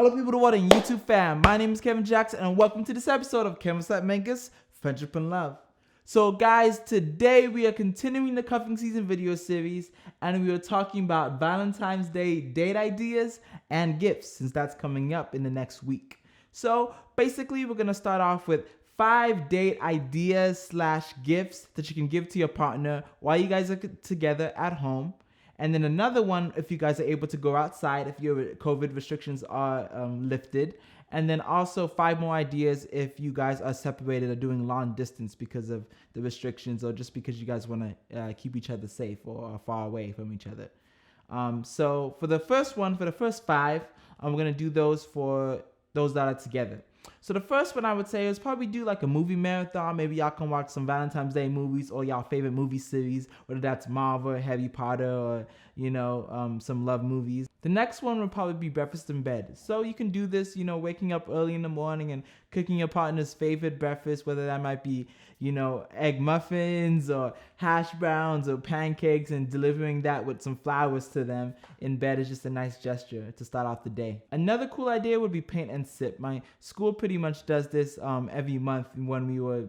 Hello people to what in YouTube fam. My name is Kevin Jackson and welcome to this episode of Kevin's Mangus Friendship and Love. So guys, today we are continuing the cuffing season video series and we are talking about Valentine's Day date ideas and gifts since that's coming up in the next week. So basically we're going to start off with 5 date ideas / gifts that you can give to your partner while you guys are together at home. And then another one, if you guys are able to go outside, if your COVID restrictions are lifted. And then also 5 more ideas if you guys are separated or doing long distance because of the restrictions or just because you guys want to keep each other safe or far away from each other. So for the first 5, I'm going to do those for those that are together. So the first one I would say is probably do like a movie marathon. Maybe y'all can watch some Valentine's Day movies or y'all favorite movie series, whether that's Marvel, Harry Potter, or some love movies. The next one would probably be breakfast in bed. So you can do this, waking up early in the morning and cooking your partner's favorite breakfast, whether that might be, egg muffins or hash browns or pancakes, and delivering that with some flowers to them in bed is just a nice gesture to start off the day. Another cool idea would be paint and sip. My school pretty much does this every month when we were,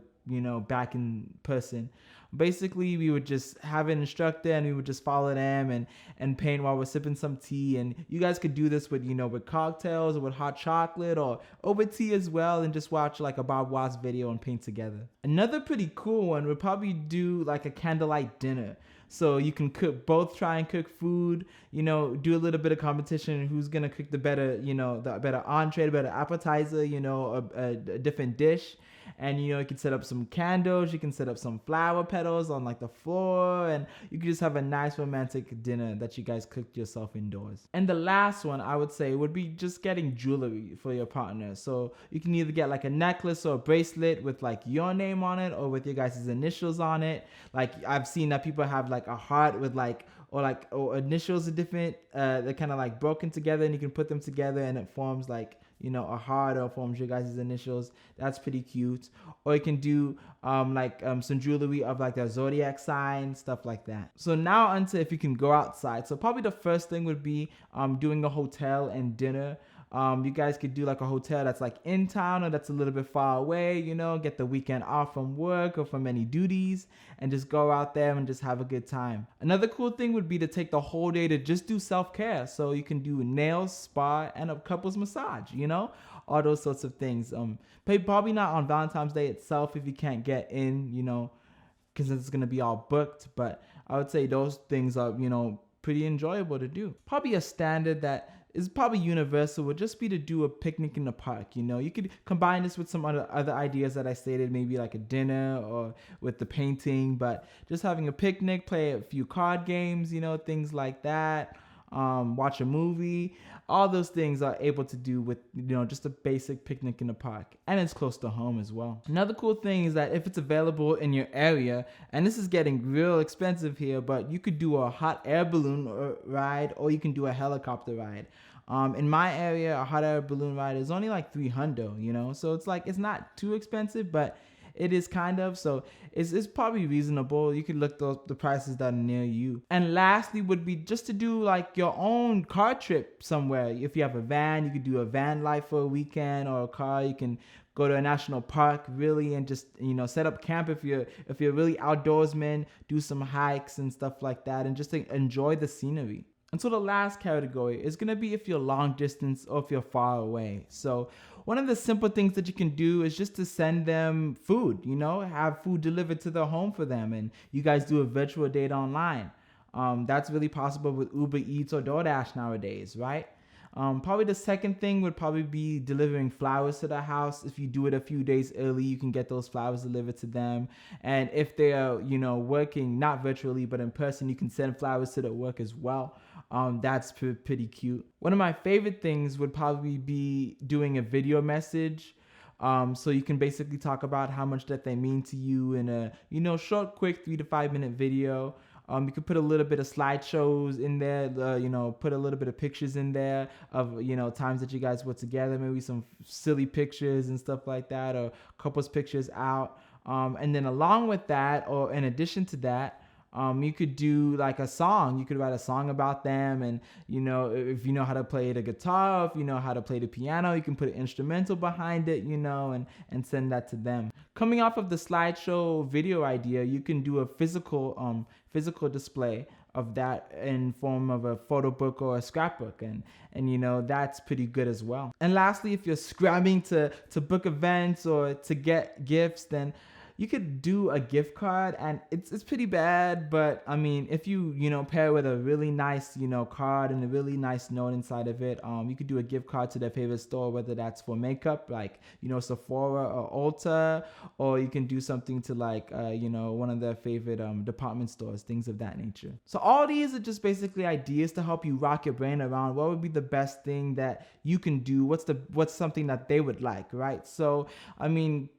back in person. Basically, we would just have an instructor and we would just follow them and paint while we're sipping some tea. And you guys could do this with, with cocktails or with hot chocolate or with tea as well, and just watch like a Bob Watts video and paint together. Another pretty cool one would probably do like a candlelight dinner. So you can try and cook food, do a little bit of competition. Who's going to cook the better, the better entree, the better appetizer, a different dish. And, you can set up some candles. You can set up some flower petals on like the floor. And you can just have a nice romantic dinner that you guys cooked yourself indoors. And the last one I would say would be just getting jewelry for your partner. So you can either get like a necklace or a bracelet with like your name on it or with your guys' initials on it. Like I've seen that people have like a heart with or initials are different. They're kind of like broken together and you can put them together and it forms like, a heart or forms your guys' initials. That's pretty cute. Or you can do some jewelry of like the zodiac sign, stuff like that. So now onto if you can go outside. So probably the first thing would be doing a hotel and dinner. You guys could do like a hotel that's like in town or that's a little bit far away, get the weekend off from work or from any duties and just go out there and just have a good time. Another cool thing would be to take the whole day to just do self-care. So you can do nails, spa, and a couples massage, all those sorts of things. Probably not on Valentine's Day itself if you can't get in, because it's going to be all booked. But I would say those things are, pretty enjoyable to do. Probably a standard that is probably universal would just be to do a picnic in the park. You could combine this with some other ideas that I stated, maybe like a dinner or with the painting, but just having a picnic, play a few card games, things like that. Watch a movie. All those things are able to do with, just a basic picnic in the park. And it's close to home as well. Another cool thing is that if it's available in your area, and this is getting real expensive here, but you could do a hot air balloon ride or you can do a helicopter ride. In my area, a hot air balloon ride is only like $300, so it's not too expensive, but it is kind of, so it's probably reasonable. You could look the prices that are near you. And lastly would be just to do like your own car trip somewhere. If you have a van, you could do a van life for a weekend, or a car. You can go to a national park really and just set up camp if you're really outdoorsman, do some hikes and stuff like that, and just to enjoy the scenery. And so the last category is going to be if you're long distance or if you're far away. So one of the simple things that you can do is just to send them food, have food delivered to their home for them. And you guys do a virtual date online. That's really possible with Uber Eats or DoorDash nowadays, right? Probably the second thing would probably be delivering flowers to the house. If you do it a few days early, you can get those flowers delivered to them. And if they're, working not virtually but in person, you can send flowers to their work as well. That's pretty cute. One of my favorite things would probably be doing a video message. So you can basically talk about how much that they mean to you in a, short, quick 3 to 5 minute video. You could put a little bit of slideshows in there, put a little bit of pictures in there of, times that you guys were together, maybe some silly pictures and stuff like that, or couples pictures out. And then along with that, or in addition to that, You could do like a song. You could write a song about them, and if you know how to play the guitar, if you know how to play the piano, you can put an instrumental behind it, and send that to them. Coming off of the slideshow video idea, you can do a physical display of that in form of a photo book or a scrapbook, and that's pretty good as well. And lastly, if you're scrambling to book events or to get gifts, then you could do a gift card, and it's pretty bad, but I mean, if you pair with a really nice card and a really nice note inside of it, you could do a gift card to their favorite store, whether that's for makeup like Sephora or Ulta, or you can do something to like one of their favorite department stores, things of that nature. So all these are just basically ideas to help you rock your brain around what would be the best thing that you can do, what's something that they would like, right? So I mean,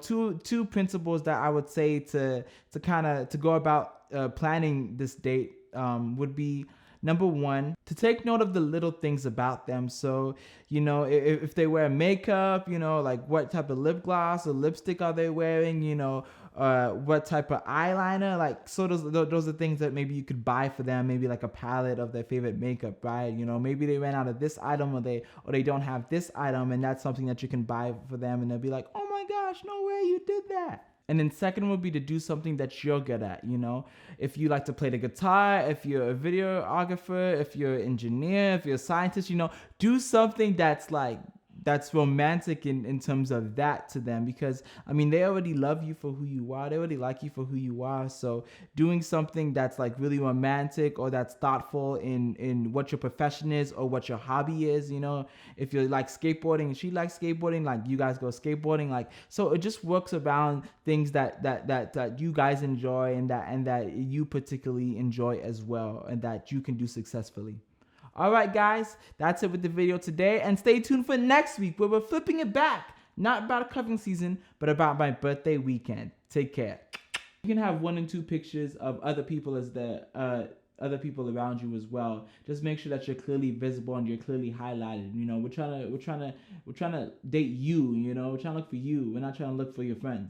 two principles that I would say to go about planning this date would be, number one, to take note of the little things about them. So, if they wear makeup, like what type of lip gloss or lipstick are they wearing, what type of eyeliner, like, so those are things that maybe you could buy for them, maybe like a palette of their favorite makeup, right? Maybe they ran out of this item, or they don't have this item, and that's something that you can buy for them, and they'll be like, oh my gosh, no way you did that. And then second would be to do something that you're good at. If you like to play the guitar, if you're a videographer, if you're an engineer, if you're a scientist, do something that's romantic in terms of that to them, because I mean, they already love you for who you are, they already like you for who you are. So doing something that's like really romantic, or that's thoughtful in what your profession is or what your hobby is, if you're like skateboarding and she likes skateboarding, like you guys go skateboarding, like, so it just works around things that you guys enjoy, and that you particularly enjoy as well, and that you can do successfully. All right, guys, that's it with the video today, and stay tuned for next week, where we're flipping it back, not about cuffing season, but about my birthday weekend. Take care. You can have 1 and 2 pictures of other people as other people around you as well. Just make sure that you're clearly visible and you're clearly highlighted. We're trying to date you. We're trying to look for you. We're not trying to look for your friends.